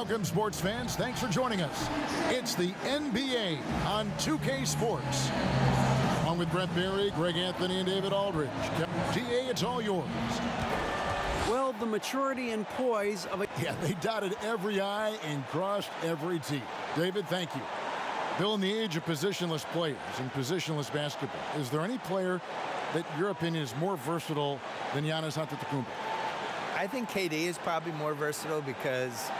Welcome, sports fans. Thanks for joining us. It's the NBA on 2K Sports. Along with Brett Berry, Greg Anthony, and David Aldridge. GA, it's all yours. Well, the maturity and poise of a... Yeah, they dotted every I and crossed every T. David, thank you. Bill, in the age of positionless players and positionless basketball, is there any player that, in your opinion, is more versatile than Giannis Antetokounmpo? I think KD is probably more versatile because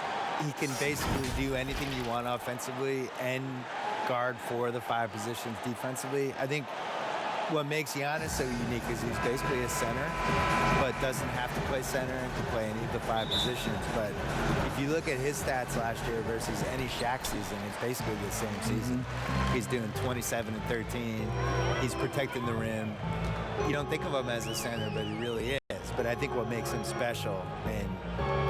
he can basically do anything you want offensively and guard for the 5 positions defensively. I think what makes Giannis so unique is he's basically a center, but doesn't have to play center and can play any of the 5 positions. But if you look at his stats last year versus any Shaq season, it's basically the same season. He's doing 27 and 13. He's protecting the rim. You don't think of him as a center, but he really is. But I think what makes him special and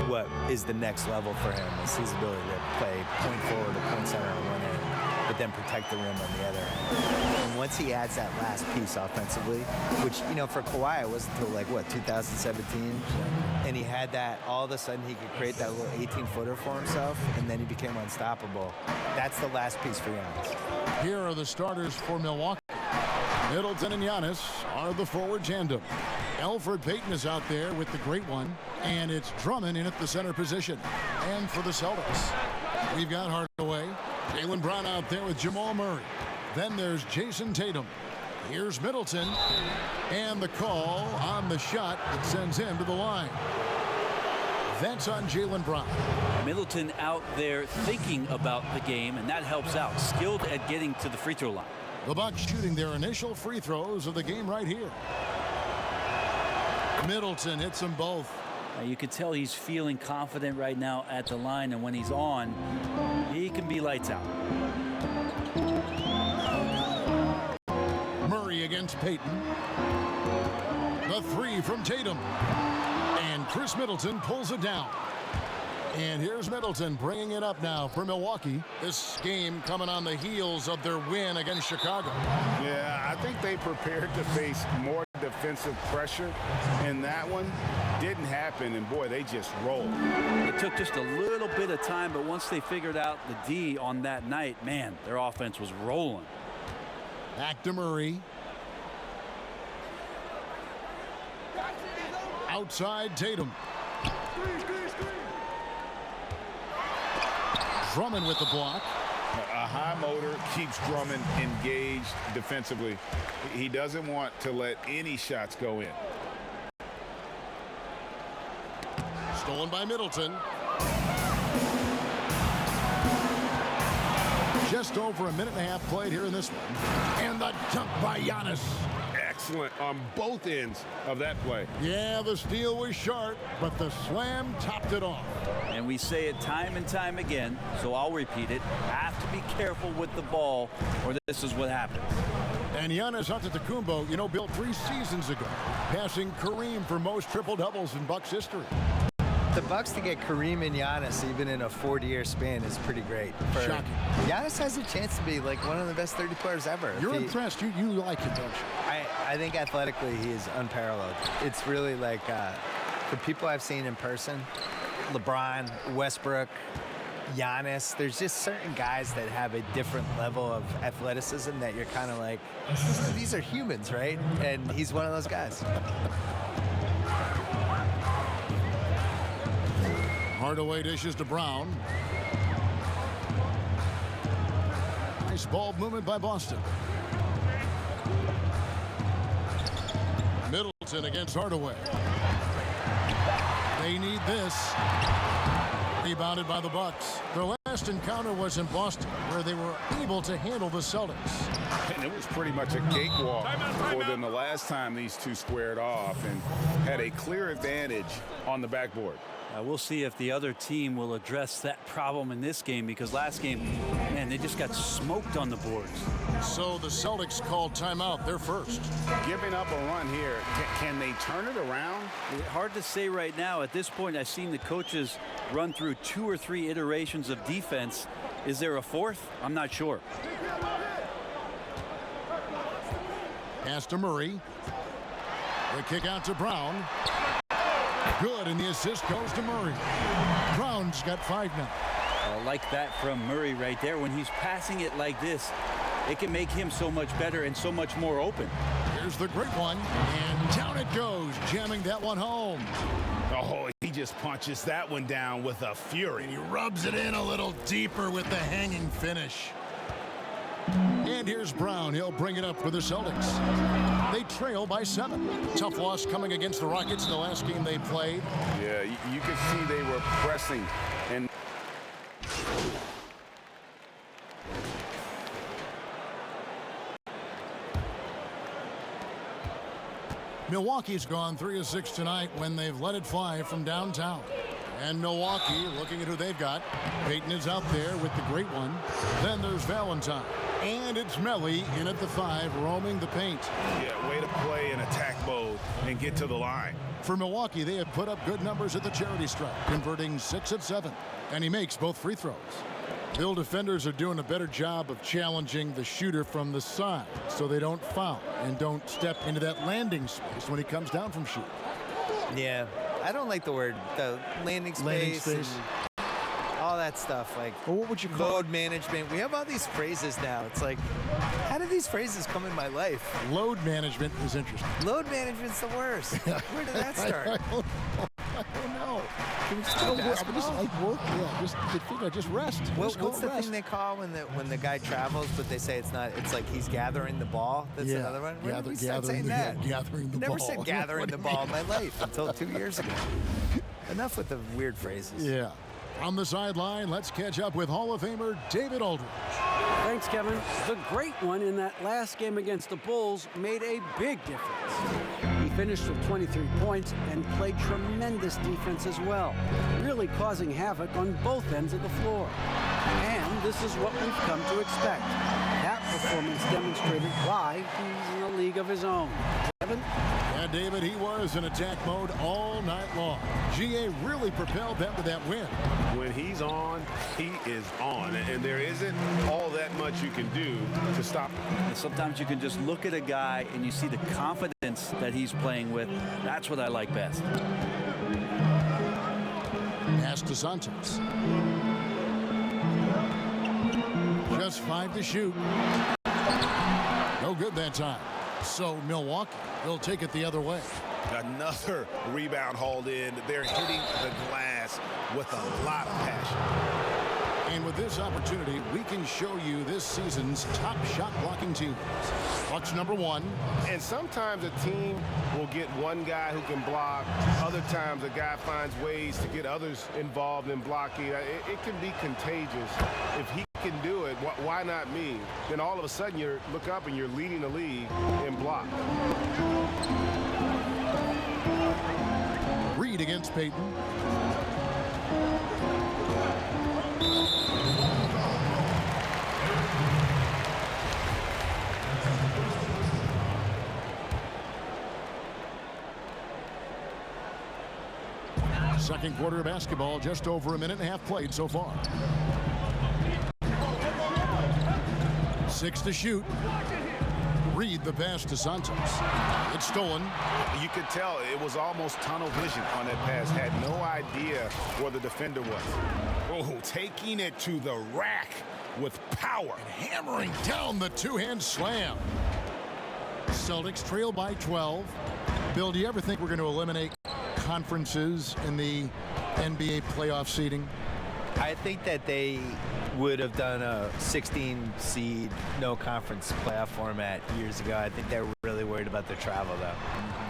what is the next level for him is his ability to play point forward or point center on one end, but then protect the rim on the other end. And once he adds that last piece offensively, which, you know, for Kawhi, it wasn't until, like, what, 2017? And he had that, all of a sudden he could create that little 18-footer for himself, and then he became unstoppable. That's the last piece for Giannis. Here are the starters for Milwaukee. Middleton and Giannis are the forward tandem. Elfrid Payton is out there with the great one, and it's Drummond in at the center position. And for the Celtics, we've got Hardaway, Jaylen Brown out there with Jamal Murray. Then there's Jason Tatum. Here's Middleton, and the call on the shot that sends him to the line. That's on Jaylen Brown. Middleton out there thinking about the game, and that helps out. Skilled at getting to the free throw line. The Bucks shooting their initial free throws of the game right here. Middleton hits them both. You can tell he's feeling confident right now at the line, and when he's on, he can be lights out. Murray against Payton. The 3 from Tatum. And Chris Middleton pulls it down. And here's Middleton bringing it up now for Milwaukee. This game coming on the heels of their win against Chicago. Yeah, I think they prepared to face more defensive pressure, and that one didn't happen, and boy, they just rolled. It took just a little bit of time, but once they figured out the D on that night, man, their offense was rolling. Back to Murray. Outside Tatum. Drummond with the block. A high motor keeps Drummond engaged defensively. He doesn't want to let any shots go in. Stolen by Middleton. Just over a minute and a half played here in this one. And the dunk by Giannis. Excellent on both ends of that play. Yeah, the steal was sharp, but the slam topped it off. And we say it time and time again, so I'll repeat it. Have to be careful with the ball, or this is what happens. And Giannis Antetokounmpo, you know, built 3 seasons ago, passing Kareem for most triple-doubles in Bucks history. The Bucks to get Kareem and Giannis even in a 40-year span is pretty great. Shocking. Giannis has a chance to be like one of the best 30 players ever. You're impressed. You like him, don't you? I think athletically he is unparalleled. It's really like the people I've seen in person, LeBron, Westbrook, Giannis, there's just certain guys that have a different level of athleticism that you're kind of like, these are humans, right? And he's one of those guys. Hardaway dishes to Brown. Nice ball movement by Boston. Middleton against Hardaway. They need this. Rebounded by the Bucks. Their last encounter was in Boston, where they were able to handle the Celtics. And it was pretty much a cakewalk for them the last time these two squared off and had a clear advantage on the backboard. We'll see if the other team will address that problem in this game, because last game, man, they just got smoked on the boards. So the Celtics called timeout. They're first. Giving up a run here, can they turn it around? Hard to say right now. At this point, I've seen the coaches run through 2 or 3 iterations of defense. Is there a 4th? I'm not sure. Pass to Murray. The kick out to Brown. Good, and the assist goes to Murray. Brown's got 5 now. I like that from Murray right there. When he's passing it like this, it can make him so much better and so much more open. Here's the great one, and down it goes, jamming that one home. Oh, he just punches that one down with a fury. And he rubs it in a little deeper with the hanging finish. And here's Brown. He'll bring it up for the Celtics. They trail by 7. Tough loss coming against the Rockets the last game they played. Yeah, you could see they were pressing. And Milwaukee's gone 3 of 6 tonight when they've let it fly from downtown. And Milwaukee, looking at who they've got. Payton is out there with the great one. Then there's Valentine. And it's Melly in at the 5, roaming the paint. yeah, way to play in attack mode and get to the line. For Milwaukee, they have put up good numbers at the charity stripe, converting 6 of 7. And he makes both free throws. Bill defenders are doing a better job of challenging the shooter from the side so they don't foul and don't step into that landing space when he comes down from shooting. Yeah, I don't like the landing space. Landing space. And all that stuff. Like, Well, what would you call load management. We have all these phrases now. It's like, how did these phrases come in my life? Load management is interesting. Load management's the worst. Where did that start? I don't know. Can we just play basketball? Just rest. What's the thing they call when the guy travels, but they say it's not? It's like he's gathering the ball. That's Yeah. another one. When did we start Gathering saying the- that? gathering the I never ball. said gathering the ball in my life until 2 years ago. Enough with the weird phrases. Yeah. From the sideline, let's catch up with Hall of Famer David Aldridge. Thanks, Kevin. The great one in that last game against the Bulls made a big difference. He finished with 23 points and played tremendous defense as well, really causing havoc on both ends of the floor. And this is what we've come to expect. That performance demonstrated why he's in a league of his own. Kevin? Yeah, David, he was in attack mode all night long. GA really propelled them to that win. When he's on, he is on. And there isn't all that much you can do to stop him. And sometimes you can just look at a guy and you see the confidence that he's playing with. That's what I like best. Pass to Santos. Just 5 to shoot. No good that time. So Milwaukee will take it the other way. Another rebound hauled in. They're hitting the glass with a lot of passion. And with this opportunity, we can show you this season's top shot blocking teams. Bucks number 1. And sometimes a team will get one guy who can block. Other times a guy finds ways to get others involved in blocking. It can be contagious. If he can do it, why not me? Then all of a sudden you look up and you're leading the league in block. Reed against Payton. Second quarter of basketball, just over a minute and a half played so far. 6 to shoot. Reed the pass to Santos. It's stolen. You could tell it was almost tunnel vision on that pass. Had no idea where the defender was. Oh, taking it to the rack with power. Hammering down the two-hand slam. Celtics trail by 12. Bill, do you ever think we're going to eliminate conferences in the NBA playoff seeding? I think that they would have done a 16 seed no conference playoff format years ago. I think they're really worried about their travel though.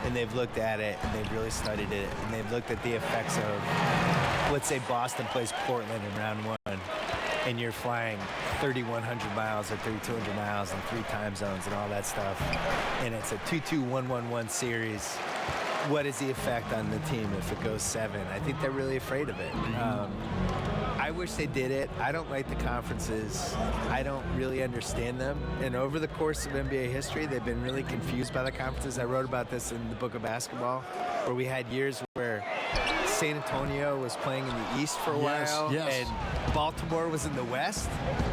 And they've looked at it and they've really studied it and they've looked at the effects of, let's say Boston plays Portland in round 1 and you're flying 3,100 miles or 3,200 miles in 3 time zones and all that stuff. And it's a 2-2-1-1-1 series. What is the effect on the team if it goes 7? I think they're really afraid of it. I wish they did it. I don't like the conferences. I don't really understand them. And over the course of NBA history, they've been really confused by the conferences. I wrote about this in the book of basketball, where we had years where San Antonio was playing in the East for a while, yes. and Baltimore was in the West,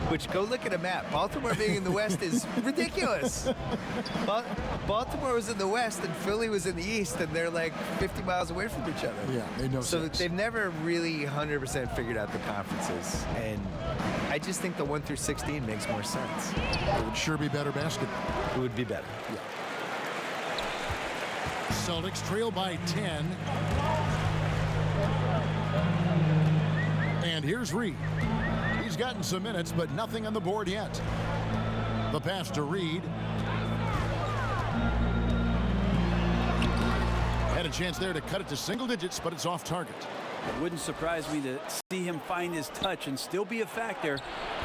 which go look at a map. Baltimore being in the West is ridiculous. Baltimore was in the West and Philly was in the East, and they're like 50 miles away from each other. Yeah, they know. So they've never really 100% figured out the conferences, and I just think the 1 through 16 makes more sense. It would sure be better basketball. It would be better. Yeah. Celtics trail by 10. And here's Reed. He's gotten some minutes, but nothing on the board yet. The pass to Reed. Had a chance there to cut it to single digits, but it's off target. It wouldn't surprise me to see him find his touch and still be a factor.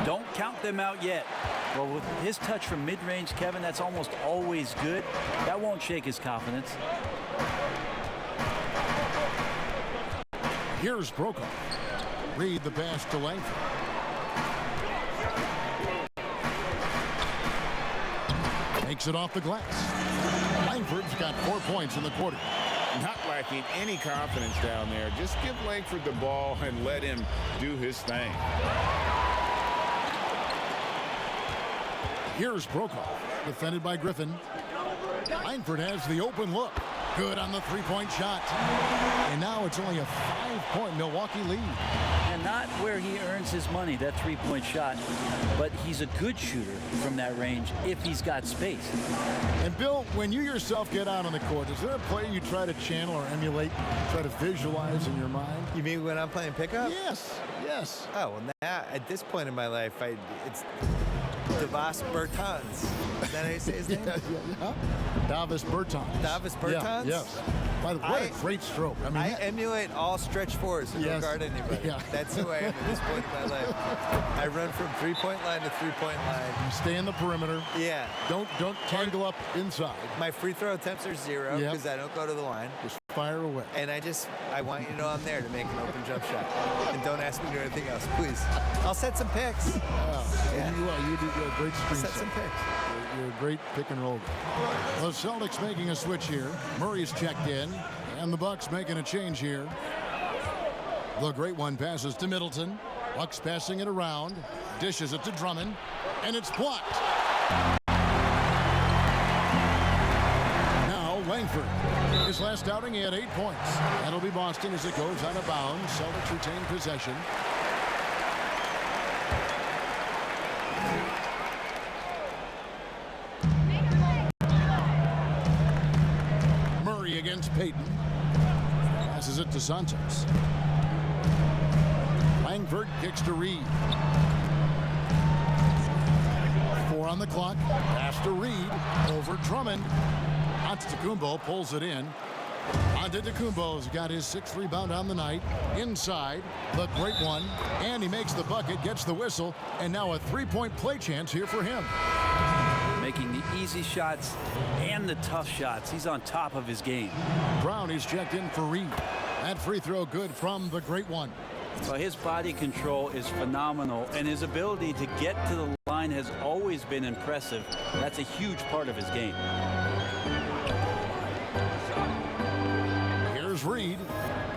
Don't count them out yet. Well, with his touch from mid-range, Kevin, that's almost always good. That won't shake his confidence. Here's Brokaw. Reed the pass to Langford. Makes it off the glass. Langford's got 4 points in the quarter. Not lacking any confidence down there. Just give Langford the ball and let him do his thing. Here's Brokaw, defended by Griffin. Langford has the open look. Good on the three-point shot. And now it's only a 5-point Milwaukee lead. And not where he earns his money, that three-point shot, but he's a good shooter from that range if he's got space. And Bill, when you yourself get out on the court, is there a play you try to channel or emulate, try to visualize in your mind? You mean when I'm playing pickup? Yes, yes. Oh, well, now, at this point in my life, it's Davis Bertans. Is that how you say his name? Yeah. Davis Bertans. Davis Bertans? Yeah, yes. By the way, what a great stroke. I mean, I emulate all stretch fours and don't guard anybody. Yeah. That's who I am at this point in my life. I run from three-point line to three-point line. You stay in the perimeter. Yeah. Don't tangle up inside. My free throw attempts are 0 because I don't go to the line. Just fire away. And I want you to know I'm there to make an open jump shot. And don't ask me to do anything else, please. I'll set some picks. You do a great screen Set some picks. You're a great pick and roll guy. The Celtics making a switch here. Murray's checked in, and the Bucks making a change here. The great one passes to Middleton. Bucks passing it around, dishes it to Drummond, and it's blocked. Now Langford. His last outing, he had 8 points. That'll be Boston as it goes out of bounds. Celtics retain possession. Against Payton. Passes it to Santos. Langford kicks to Reed. 4 on the clock. Pass to Reed. Over Drummond. Antetokounmpo pulls it in. Antetokounmpo's got his 6th rebound on the night. Inside, the great one. And he makes the bucket, gets the whistle, and now a 3-point play chance here for him. Making the easy shots and the tough shots. He's on top of his game. Brown is checked in for Reed. That free throw good from the great one. Well, his body control is phenomenal, and his ability to get to the line has always been impressive. That's a huge part of his game. Here's Reed.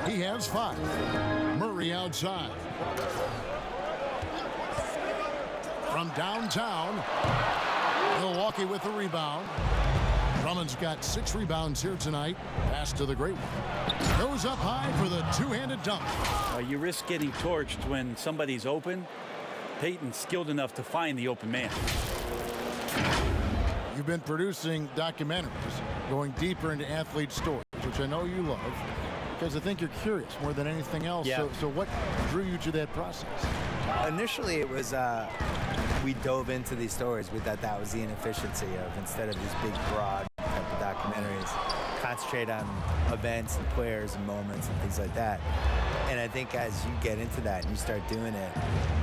He has 5. Murray outside. From downtown, Milwaukee with the rebound. Drummond's got 6 rebounds here tonight. Pass to the great one. Goes up high for the two-handed dunk. You risk getting torched when somebody's open. Payton's skilled enough to find the open man. You've been producing documentaries, going deeper into athlete stories, which I know you love, because I think you're curious more than anything else. Yeah. So what drew you to that process? Initially, it was we dove into these stories. We thought that was the inefficiency of, instead of these big, broad type of documentaries, concentrate on events and players and moments and things like that. And I think as you get into that and you start doing it,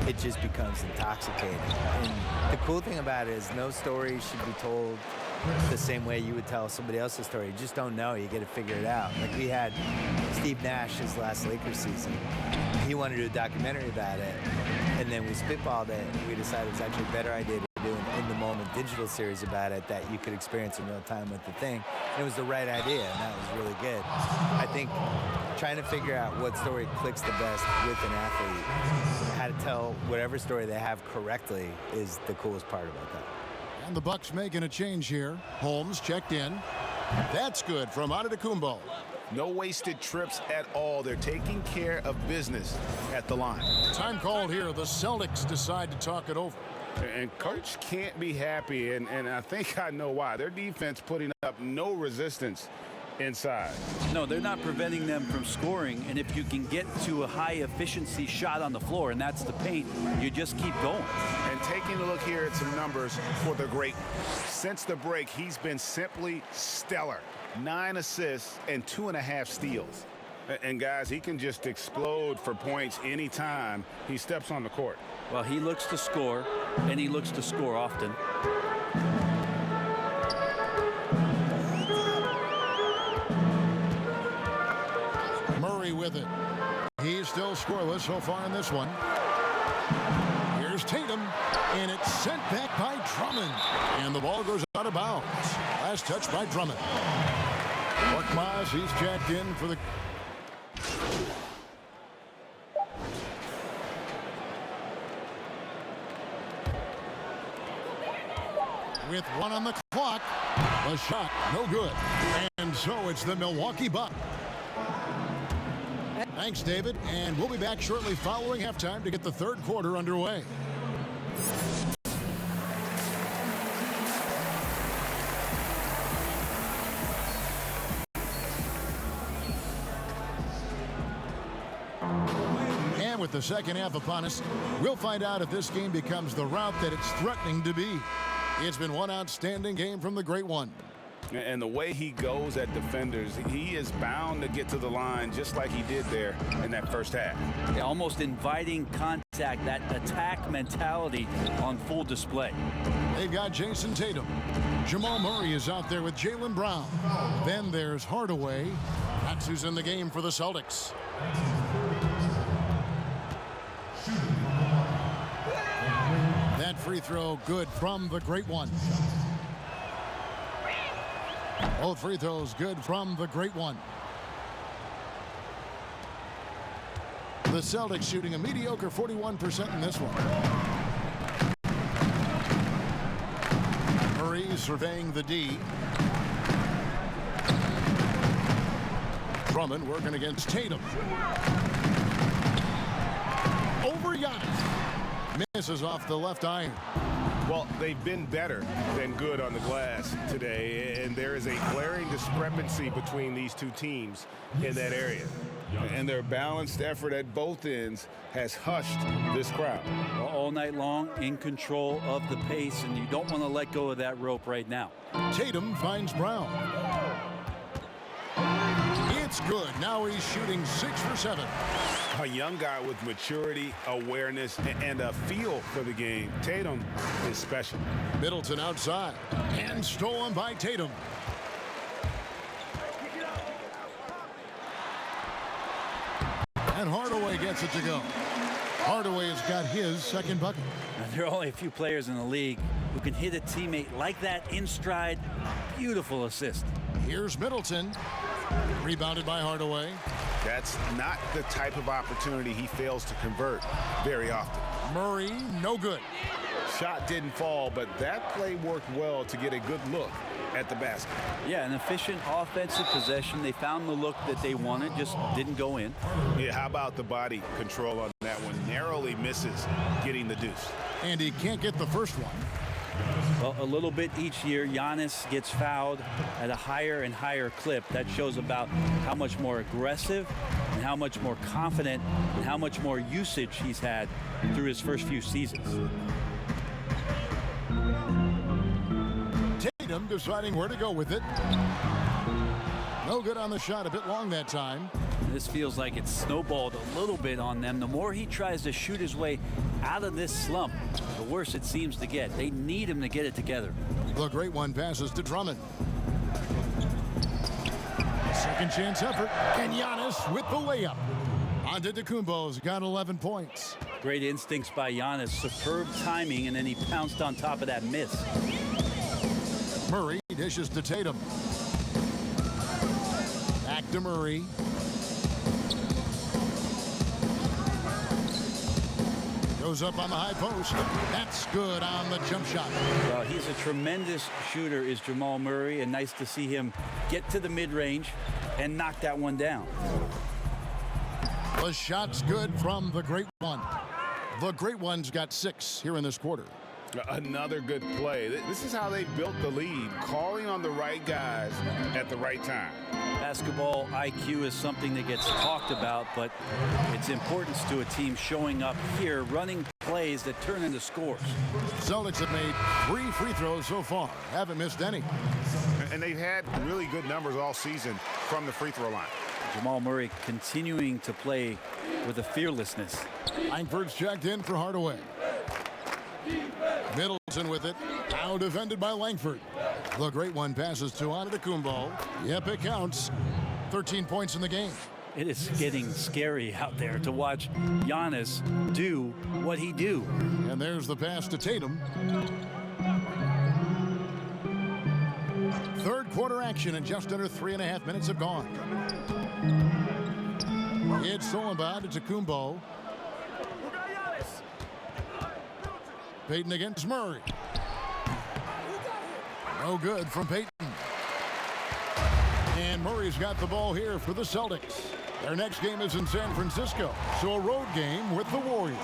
it just becomes intoxicating. And the cool thing about it is no story should be told the same way you would tell somebody else's story. You just don't know. You got to figure it out. Like we had Steve Nash his last Lakers season. He wanted to do a documentary about it, and then we spitballed it, and we decided it was actually a better idea to do an in-the-moment digital series about it that you could experience in real time with the thing. And it was the right idea, and that was really good. I think trying to figure out what story clicks the best with an athlete. How to tell whatever story they have correctly is the coolest part about that. And the Bucks making a change here. Holmes checked in. That's good from Antetokounmpo. No wasted trips at all. They're taking care of business at the line. Time called here. The Celtics decide to talk it over. And coach can't be happy, and I think I know why. Their defense putting up no resistance inside. No, they're not preventing them from scoring, and if you can get to a high-efficiency shot on the floor, and that's the paint, you just keep going. And taking a look here at some numbers for the great. Since the break, he's been simply stellar. 9 assists and 2.5 steals. And guys, he can just explode for points anytime he steps on the court. Well, he looks to score, and he looks to score often. Murray with it. He's still scoreless so far in this one. Here's Tatum, and it's sent back by Drummond. And the ball goes out of bounds. Last touch by Drummond. Korkmaz, he's checked in for the... With 1 on the clock, the shot no good. And so it's the Milwaukee Bucks. Thanks, David, and we'll be back shortly following halftime to get the third quarter underway. And with the second half upon us, we'll find out if this game becomes the route that it's threatening to be. It's been one outstanding game from the Great One. And the way he goes at defenders, he is bound to get to the line just like he did there in that first half. Yeah, almost inviting contact, that attack mentality on full display. They've got Jason Tatum. Jamal Murray is out there with Jaylen Brown. Then there's Hardaway. That's who's in the game for the Celtics. That free throw good from the Great One. Both free throws good from the Great One. The Celtics shooting a mediocre 41% in this one. Murray surveying the D. Drummond working against Tatum. Over Giannis. Misses off the left iron. Well, they've been better than good on the glass today, and there is a glaring discrepancy between these two teams in that area. And their balanced effort at both ends has hushed this crowd. All night long, in control of the pace, and you don't want to let go of that rope right now. Tatum finds Brown. It's good. Now he's shooting 6 for 7. A young guy with maturity, awareness, and a feel for the game. Tatum is special. Middleton outside and stolen by Tatum. And Hardaway gets it to go. Hardaway has got his second bucket. Now, there are only a few players in the league who can hit a teammate like that in stride. Beautiful assist. Here's Middleton. Rebounded by Hardaway. That's not the type of opportunity he fails to convert very often. Murray, no good. Shot didn't fall, but that play worked well to get a good look at the basket. Yeah, an efficient offensive possession. They found the look that they wanted, just didn't go in. Yeah, how about the body control on that one? Narrowly misses getting the deuce. And he can't get the first one. Well, a little bit each year, Giannis gets fouled at a higher and higher clip. That shows about how much more aggressive and how much more confident and how much more usage he's had through his first few seasons. Tatum deciding where to go with it. No good on the shot, a bit long that time. This feels like it's snowballed a little bit on them. The more he tries to shoot his way out of this slump, the worse it seems to get. They need him to get it together. The Great One passes to Drummond. Second chance effort. And Giannis with the layup. Antetokounmpo's got 11 points. Great instincts by Giannis. Superb timing, and then he pounced on top of that miss. Murray dishes to Tatum. Back to Murray. Goes up on the high post. That's good on the jump shot. Well, he's a tremendous shooter, is Jamal Murray, and nice to see him get to the mid-range and knock that one down. The shot's good from the Great One. The Great One's got 6 here in this quarter. Another good play. This is how they built the lead, calling on the right guys at the right time. Basketball IQ is something that gets talked about, but its importance to a team showing up here, running plays that turn into scores. Celtics have made 3 free throws so far. Haven't missed any. And they've had really good numbers all season from the free throw line. Jamal Murray continuing to play with a fearlessness. Langford's checked in for Hardaway. Middleton with it. Now defended by Langford. The Great One passes to Antetokounmpo. Yep, it counts. 13 points in the game. It is getting scary out there to watch Giannis do what he do. And there's the pass to Tatum. Third quarter action, and just under 3.5 minutes have gone. It's Solomon to Antetokounmpo. Payton against Murray. No good from Payton. And Murray's got the ball here for the Celtics. Their next game is in San Francisco, so a road game with the Warriors.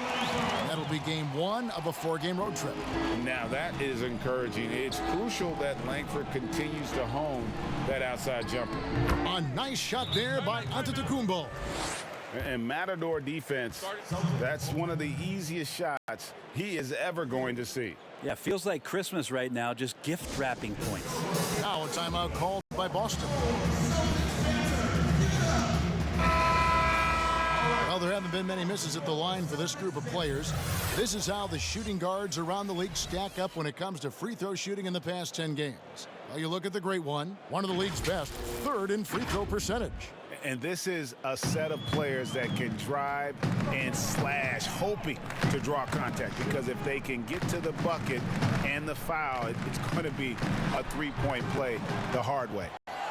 That'll be game 1 of a 4-game road trip. Now that is encouraging. It's crucial that Langford continues to hone that outside jumper. A nice shot there by Antetokounmpo. And Matador defense, that's one of the easiest shots he is ever going to see. Yeah, feels like Christmas right now, just gift wrapping points. Now a timeout called by Boston. Well, there haven't been many misses at the line for this group of players. This is how the shooting guards around the league stack up when it comes to free throw shooting in the past 10 games. Well, you look at the Great One of the league's best, 3rd in free throw percentage. And this is a set of players that can drive and slash, hoping to draw contact, because if they can get to the bucket and the foul, it's going to be a 3-point play the hard way.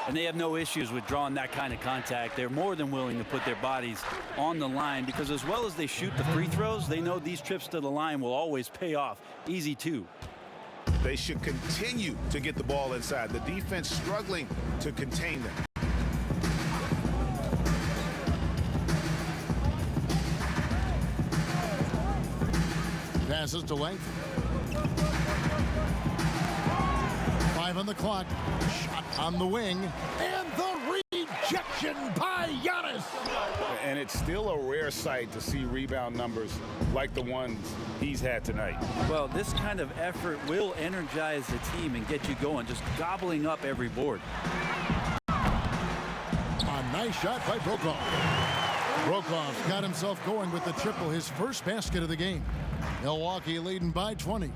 And they have no issues with drawing that kind of contact. They're more than willing to put their bodies on the line, because as well as they shoot the free throws, they know these trips to the line will always pay off. Easy too. They should continue to get the ball inside. The defense struggling to contain them. Passes to Langford. 5 on the clock. Shot on the wing. And the rejection by Giannis. And it's still a rare sight to see rebound numbers like the ones he's had tonight. Well, this kind of effort will energize the team and get you going, just gobbling up every board. A nice shot by Brokoff. Brokoff got himself going with the triple, his first basket of the game. Milwaukee leading by 20.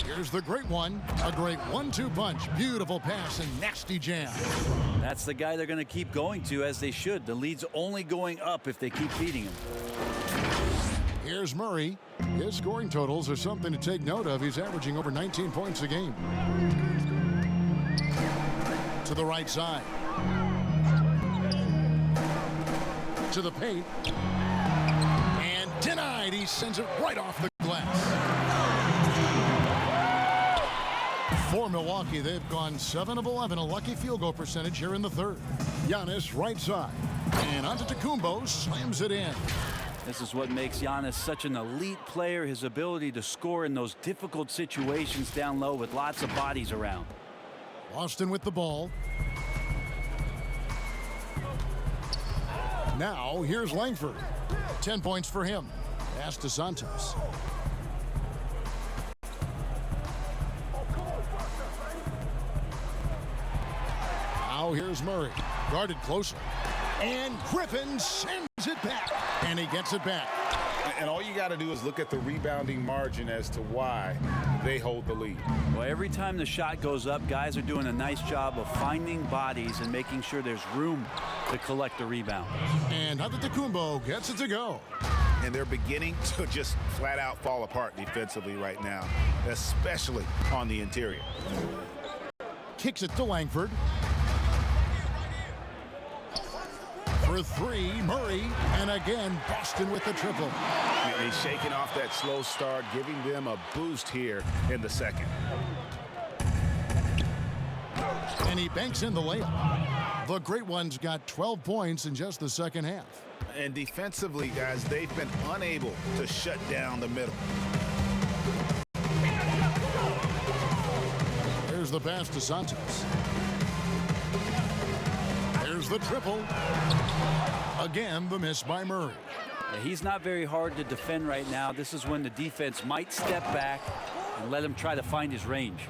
Here's the Great One. A great 1-2 punch. Beautiful pass and nasty jam. That's the guy they're going to keep going to, as they should. The lead's only going up if they keep feeding him. Here's Murray. His scoring totals are something to take note of. He's averaging over 19 points a game. To the right side. To the paint. And denied. He sends it right off the glass. For Milwaukee, they've gone 7 of 11, a lucky field goal percentage here in the third. Giannis right side. And Antetokounmpo slams it in. This is what makes Giannis such an elite player, his ability to score in those difficult situations down low with lots of bodies around. Boston with the ball. Now, here's Langford. 10 points for him. Pass to Santos. Now, here's Murray. Guarded closely. And Griffin sends it back. And he gets it back. And all you got to do is look at the rebounding margin as to why they hold the lead. Well, every time the shot goes up, guys are doing a nice job of finding bodies and making sure there's room to collect the rebound. And Antetokounmpo gets it to go. And they're beginning to just flat out fall apart defensively right now, especially on the interior. Kicks it to Langford. For three, Murray. And again, Boston with the triple. He's shaking off that slow start, giving them a boost here in the second. And he banks in the layup. The Great Ones got 12 points in just the second half. And defensively, guys, they've been unable to shut down the middle. There's the pass to Santos. There's the triple. Again, the miss by Murray. He's not very hard to defend right now. This is when the defense might step back and let him try to find his range.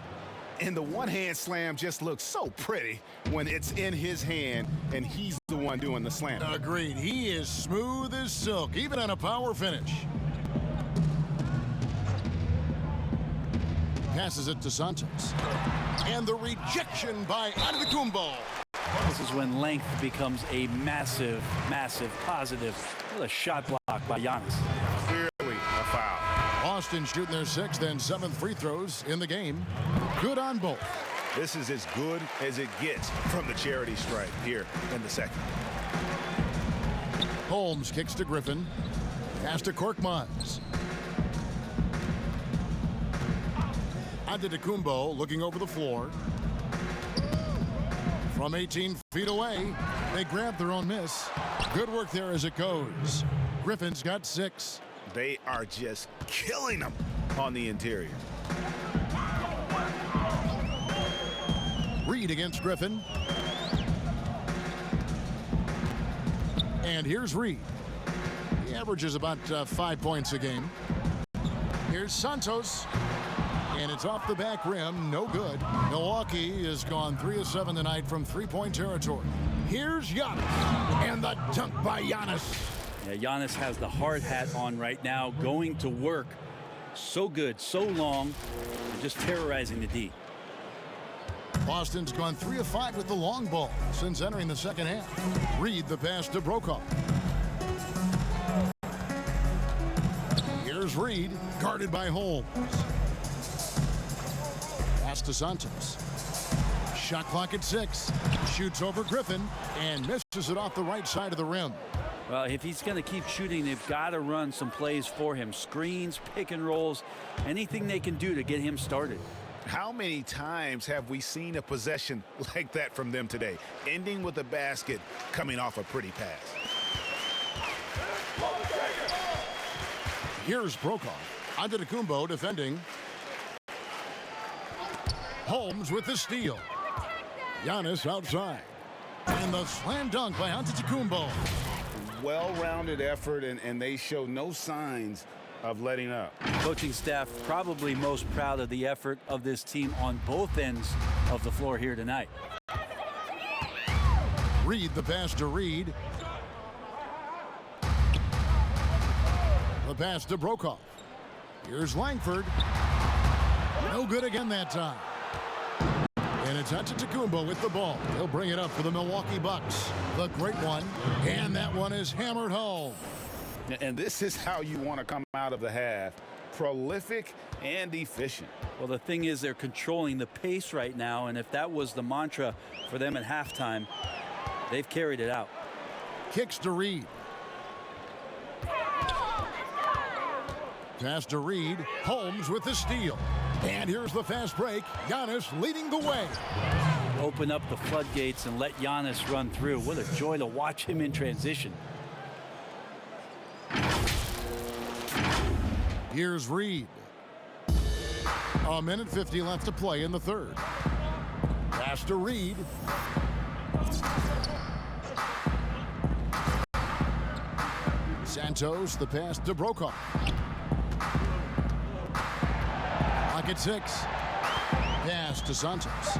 And the one-hand slam just looks so pretty when it's in his hand and he's the one doing the slam. Agreed. He is smooth as silk, even on a power finish. Passes it to Santos. And the rejection by Antetokounmpo. This is when length becomes a massive, massive positive. What a shot block by Giannis. Clearly a foul. Boston shooting their 6th and 7th free throws in the game. Good on both. This is as good as it gets from the charity stripe here in the second. Holmes kicks to Griffin. Pass to Korkmaz. Antetokounmpo looking over the floor. From 18 feet away, they grab their own miss. Good work there as it goes. Griffin's got 6. They are just killing them on the interior. Reed against Griffin. And here's Reed. He averages about 5 points a game. Here's Santos. And it's off the back rim. No good. Milwaukee has gone 3 of 7 tonight from three-point territory. Here's Giannis. And the dunk by Giannis. Yeah, Giannis has the hard hat on right now, going to work. So good, so long, and just terrorizing the D. Boston's gone 3 of 5 with the long ball since entering the second half. Reed the pass to Brokaw. Here's Reed, guarded by Holmes. Pass to Santos. Shot clock at 6. Shoots over Griffin and misses it off the right side of the rim. Well, if he's going to keep shooting, they've got to run some plays for him. Screens, pick and rolls, anything they can do to get him started. How many times have we seen a possession like that from them today? Ending with a basket, coming off a pretty pass. Here's Brokaw. Antetokounmpo defending. Holmes with the steal. Giannis outside. And the slam dunk by Antetokounmpo. Well-rounded effort, and they show no signs of letting up. Coaching staff probably most proud of the effort of this team on both ends of the floor here tonight. Reed the pass to Reed. The pass to Brokaw. Here's Langford. No good again that time. And it's Antetokounmpo with the ball. He'll bring it up for the Milwaukee Bucks. The Great One. And that one is hammered home. And this is how you want to come out of the half. Prolific and efficient. Well, the thing is, they're controlling the pace right now, and if that was the mantra for them at halftime, they've carried it out. Kicks to Reed. Pass to Reed. Holmes with the steal. And here's the fast break. Giannis leading the way. Open up the floodgates and let Giannis run through. What a joy to watch him in transition. Here's Reed. 1:50 left to play in the third. Pass to Reed. Santos, the pass to Brokaw. Clock at 6. Pass to Santos.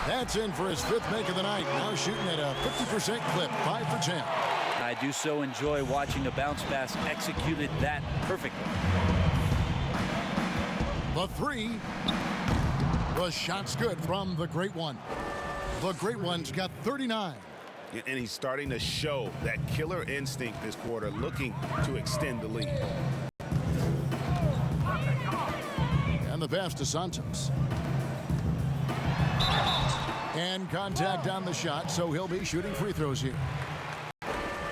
That's in for his 5th make of the night. Now shooting at a 50% clip, 5 for 10. I do so enjoy watching a bounce pass executed that perfectly. The 3. The shot's good from the Great One. The Great One's got 39. And he's starting to show that killer instinct this quarter, looking to extend the lead. And the pass to Santos. And contact on the shot, so he'll be shooting free throws here.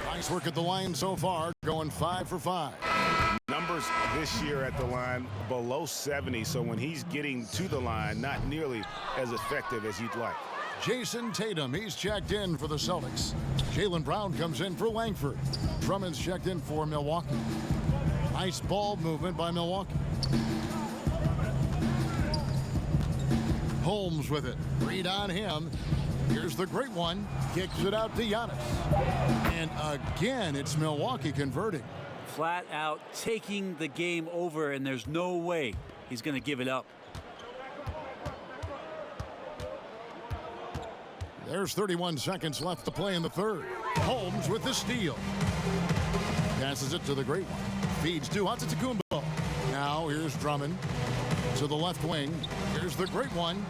Nice work at the line so far, going 5 for 5. Numbers this year at the line below 70, so when he's getting to the line, not nearly as effective as you'd like. Jason Tatum, he's checked in for the Celtics. Jaylen Brown comes in for Langford. Drummond's checked in for Milwaukee. Nice ball movement by Milwaukee. Holmes with it. Read on him. Here's the great one. Kicks it out to Giannis. And again, it's Milwaukee converting. Flat out taking the game over, and there's no way he's going to give it up. There's 31 seconds left to play in the third. Holmes with the steal. Passes it to the great one. Feeds to Antetokounmpo. Now here's Drummond to the left wing. Here's the great one.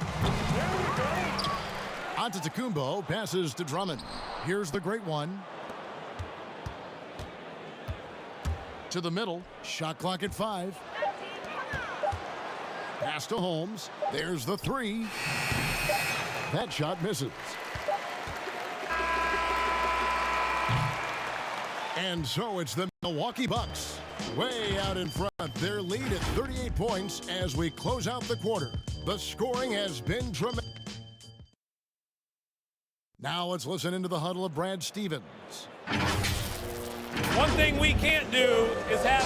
Antetokounmpo passes to Drummond. Here's the great one. To the middle. Shot clock at 5. Pass to Holmes. There's the 3. That shot misses. And so it's the Milwaukee Bucks way out in front. Their lead at 38 points as we close out the quarter. The scoring has been tremendous. Now let's listen into the huddle of Brad Stevens. One thing we can't do is have...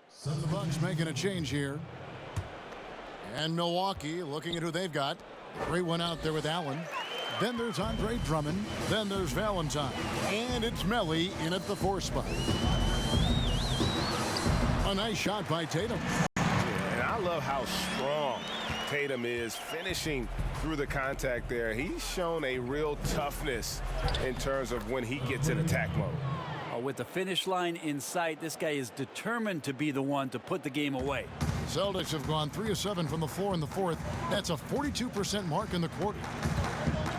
So the Bucks making a change here. And Milwaukee looking at who they've got. Great one out there with Allen. Then there's Andre Drummond. Then there's Valentine. And it's Melly in at the 4 spot. A nice shot by Tatum. And I love how strong Tatum is finishing through the contact there. He's shown a real toughness in terms of when he gets in attack mode. With the finish line in sight, this guy is determined to be the one to put the game away. Celtics have gone 3 of 7 from the floor in the fourth. That's a 42% mark in the quarter.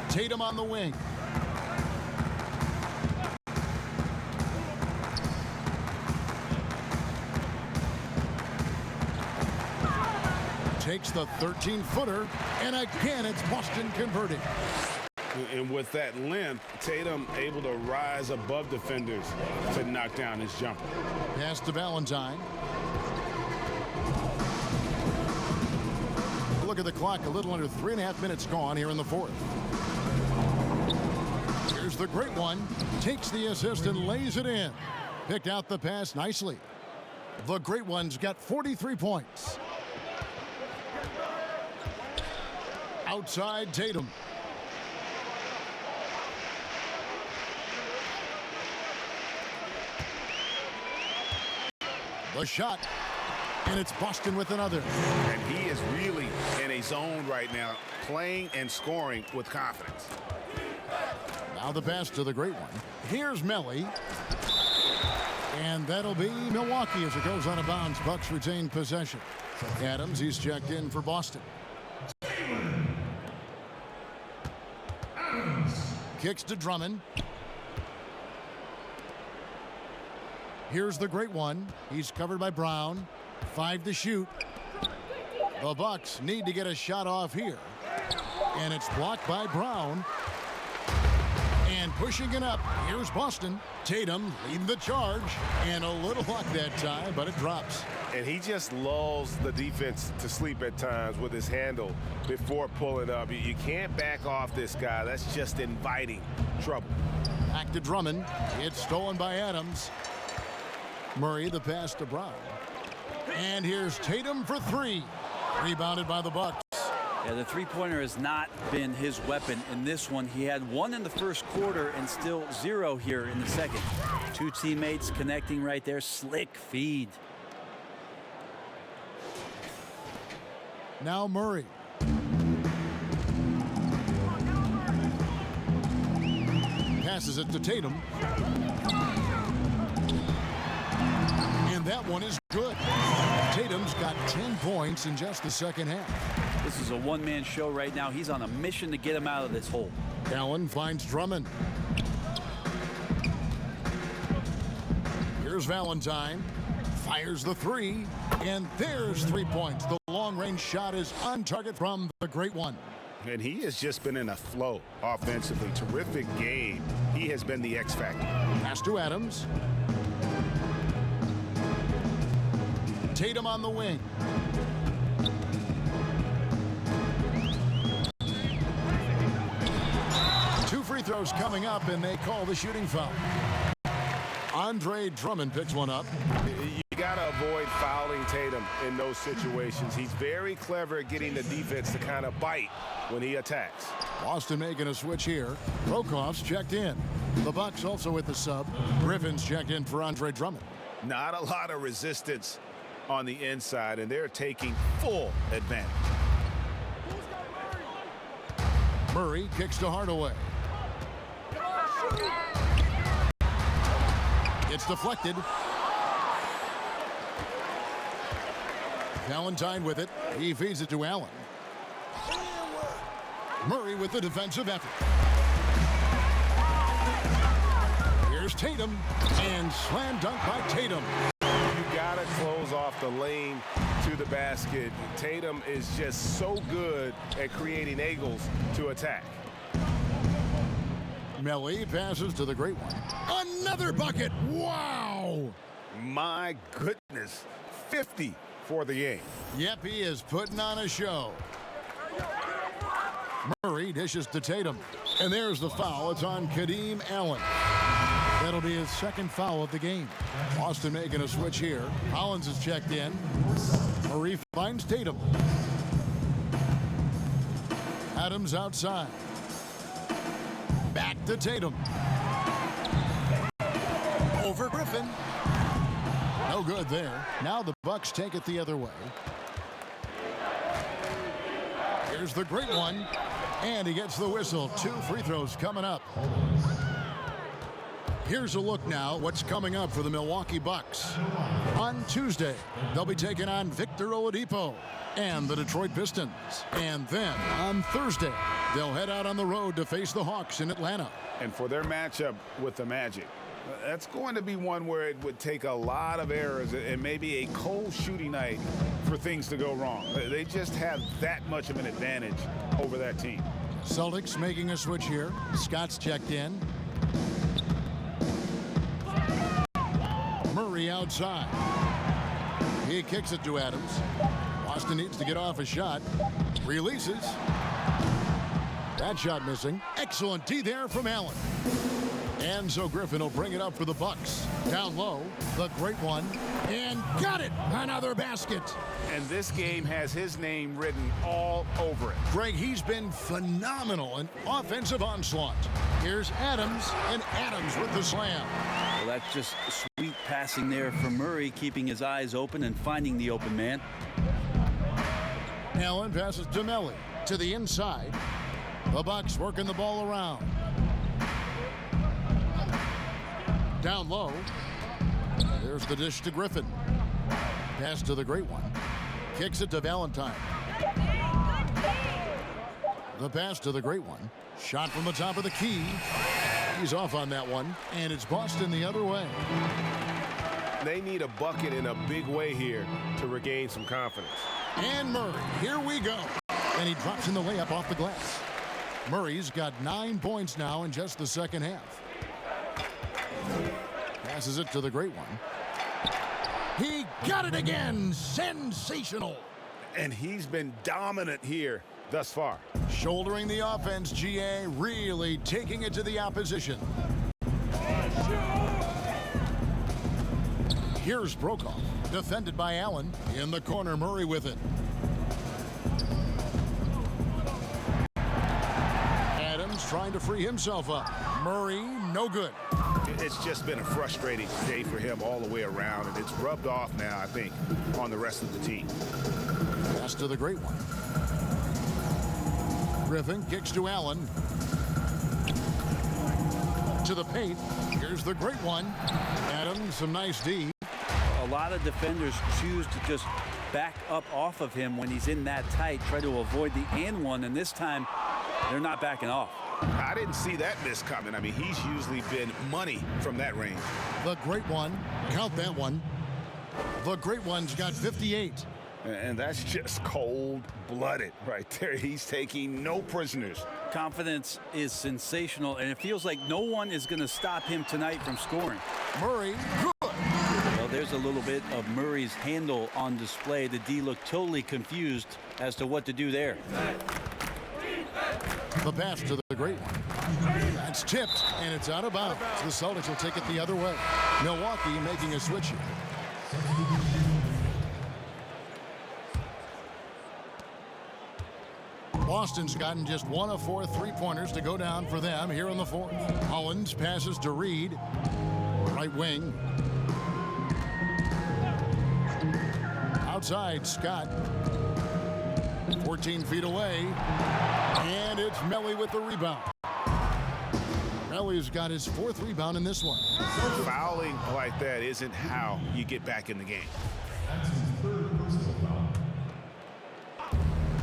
Tatum on the wing. Takes the 13-footer, and again it's Boston converting. And with that length, Tatum able to rise above defenders to knock down his jumper. Pass to Valentine. Look at the clock, a little under 3.5 minutes gone here in the fourth. Here's the great one. Takes the assist and lays it in. Picked out the pass nicely. The great one's got 43 points. Outside Tatum. The shot. And it's Boston with another. And he is really in a zone right now, playing and scoring with confidence. Now the pass to the great one. Here's Melly. And that'll be Milwaukee as it goes out of bounds. Bucks retain possession. Adams, he's checked in for Boston. Kicks to Drummond. Here's the great one. He's covered by Brown. 5 to shoot. The Bucks need to get a shot off here. And it's blocked by Brown. And pushing it up, here's Boston. Tatum leading the charge. And a little luck that time, but it drops. And he just lulls the defense to sleep at times with his handle before pulling up. You can't back off this guy. That's just inviting trouble. Back to Drummond. It's stolen by Adams. Murray, the pass to Brown. And here's Tatum for 3. Rebounded by the Bucks. Yeah, the three-pointer has not been his weapon in this one. He had 1 in the first quarter and still 0 here in the second. 2 teammates connecting right there. Slick feed. Now Murray. Passes it to Tatum. And that one is good. Tatum's got 10 points in just the second half. This is a one-man show right now. He's on a mission to get him out of this hole. Allen finds Drummond. Here's Valentine. Fires the 3. And there's 3 points. The long-range shot is on target from the great one. And he has just been in a flow offensively. Terrific game. He has been the X factor. Pass to Adams. Tatum on the wing. Two free throws coming up, and they call the shooting foul. Andre Drummond picks one up. You got to avoid fouling Tatum in those situations. He's very clever at getting the defense to kind of bite when he attacks. Boston making a switch here. Prokof's checked in. The Bucks also with the sub. Griffin's checked in for Andre Drummond. Not a lot of resistance on the inside, and they're taking full advantage. Murray kicks to Hardaway. It's deflected. Valentine with it. He feeds it to Allen. Murray with the defensive effort. Here's Tatum, and slam dunk by Tatum. You got to close off the lane to the basket. Tatum is just so good at creating angles to attack. Melly passes to the great one. Another bucket. Wow. My goodness. 50 for the game. Yep, he is putting on a show. Murray dishes to Tatum. And there's the foul. It's on Kadeem Allen. That'll be his second foul of the game. Boston making a switch here. Collins is checked in. Murray finds Tatum. Adams outside. Back to Tatum. Over Griffin. No good there. Now the Bucks take it the other way. Here's the great one. And he gets the whistle. Two free throws coming up. Here's a look now what's coming up for the Milwaukee Bucks. On Tuesday, they'll be taking on Victor Oladipo and the Detroit Pistons. And then on Thursday, they'll head out on the road to face the Hawks in Atlanta. And for their matchup with the Magic, that's going to be one where it would take a lot of errors and maybe a cold shooting night for things to go wrong. They just have that much of an advantage over that team. Celtics making a switch here. Scott's checked in. Murray outside. He kicks it to Adams. Boston needs to get off a shot. Releases. That shot missing. Excellent D there from Allen. And so Griffin will bring it up for the Bucks. Down low, the great one. And got it! Another basket. And this game has his name written all over it. Greg, he's been phenomenal in offensive onslaught. Here's Adams, and Adams with the slam. Well, that's just sweet passing there from Murray, keeping his eyes open and finding the open man. Allen passes to Melly to the inside. The Bucks working the ball around. Down low. There's the dish to Griffin. Pass to the great one. Kicks it to Valentine. The pass to the great one. Shot from the top of the key. He's off on that one. And it's Boston the other way. They need a bucket in a big way here to regain some confidence. And Murray, here we go. And he drops in the layup off the glass. Murray's got 9 points now in just the second half. Passes it to the great one. He got it again. Sensational. And he's been dominant here thus far. Shouldering the offense, GA, really taking it to the opposition. Here's Brokoff, defended by Allen. In the corner, Murray with it. Adams trying to free himself up. Murray, no good. It's just been a frustrating day for him all the way around, and it's rubbed off now, I think, on the rest of the team. Pass to the great one. Griffin kicks to Allen. To the paint. Here's the great one. Adams, some nice D. A lot of defenders choose to just back up off of him when he's in that tight, try to avoid the and one, and this time they're not backing off. I didn't see that miss coming. I mean, he's usually been money from that range. The great one. Count that one. The great one's got 58. And that's just cold-blooded right there. He's taking no prisoners. Confidence is sensational, and it feels like no one is going to stop him tonight from scoring. Murray, good. Well, there's a little bit of Murray's handle on display. The D looked totally confused as to what to do there. The pass to the great one. That's tipped, and it's out of bounds. The Celtics will take it the other way. Milwaukee making a switch here. Boston's gotten just 1 of 4 3-pointers to go down for them here in the fourth. Mullins passes to Reed, right wing. Outside, Scott. 14 feet away, and it's Melli with the rebound. Melli's got his 4th rebound in this one. Fouling like that isn't how you get back in the game.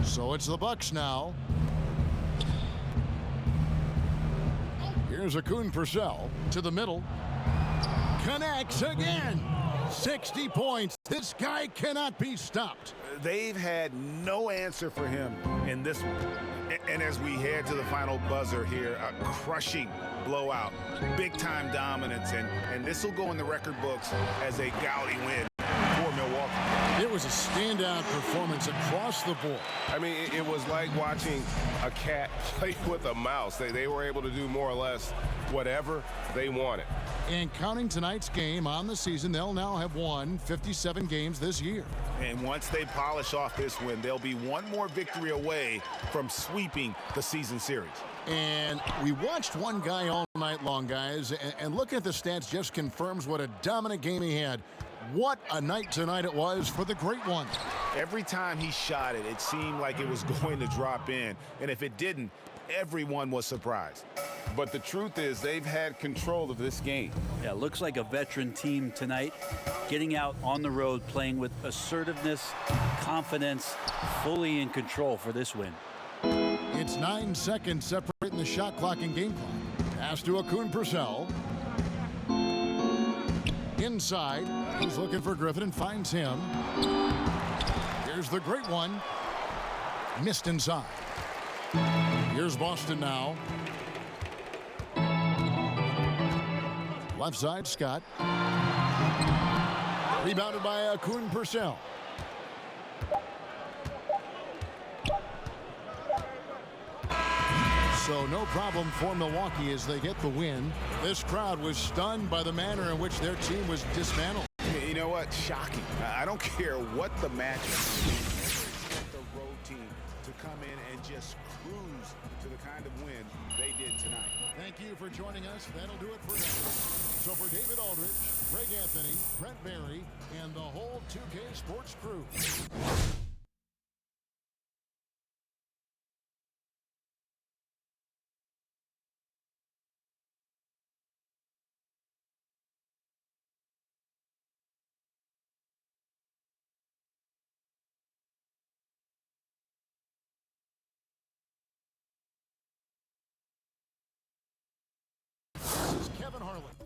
So it's the Bucks now. Here's Akun Purcell to the middle. Connects again. 60 points. This guy cannot be stopped. They've had no answer for him in this one. And as we head to the final buzzer here, a crushing blowout, big-time dominance, and this will go in the record books as a gaudy win for Milwaukee. It was a standout performance across the board. I mean, it was like watching a cat play with a mouse. They were able to do more or less whatever they wanted. And counting tonight's game on the season, they'll now have won 57 games this year. And once they polish off this win, they'll be one more victory away from sweeping the season series. And we watched one guy all night long, guys, and looking at the stats just confirms what a dominant game he had. What a night tonight it was for the great one. Every time he shot it, it seemed like it was going to drop in. And if it didn't, everyone was surprised. But the truth is they've had control of this game. Yeah, looks like a veteran team tonight, getting out on the road, playing with assertiveness, confidence, fully in control for this win. It's 9 seconds separating the shot clock and game clock. Pass to Akun Purcell. Inside, he's looking for Griffin and finds him. Here's the great one. Missed inside. Here's Boston now. Left side, Scott. Rebounded by Akun Purcell. So no problem for Milwaukee as they get the win. This crowd was stunned by the manner in which their team was dismantled. You know what? Shocking. I don't care what the matchup is. The road team to come in and just cruise to the kind of win they did tonight. Thank you for joining us. That'll do it for now. So for David Aldridge, Greg Anthony, Brent Barry, and the whole 2K Sports crew. This is Kevin Harlan.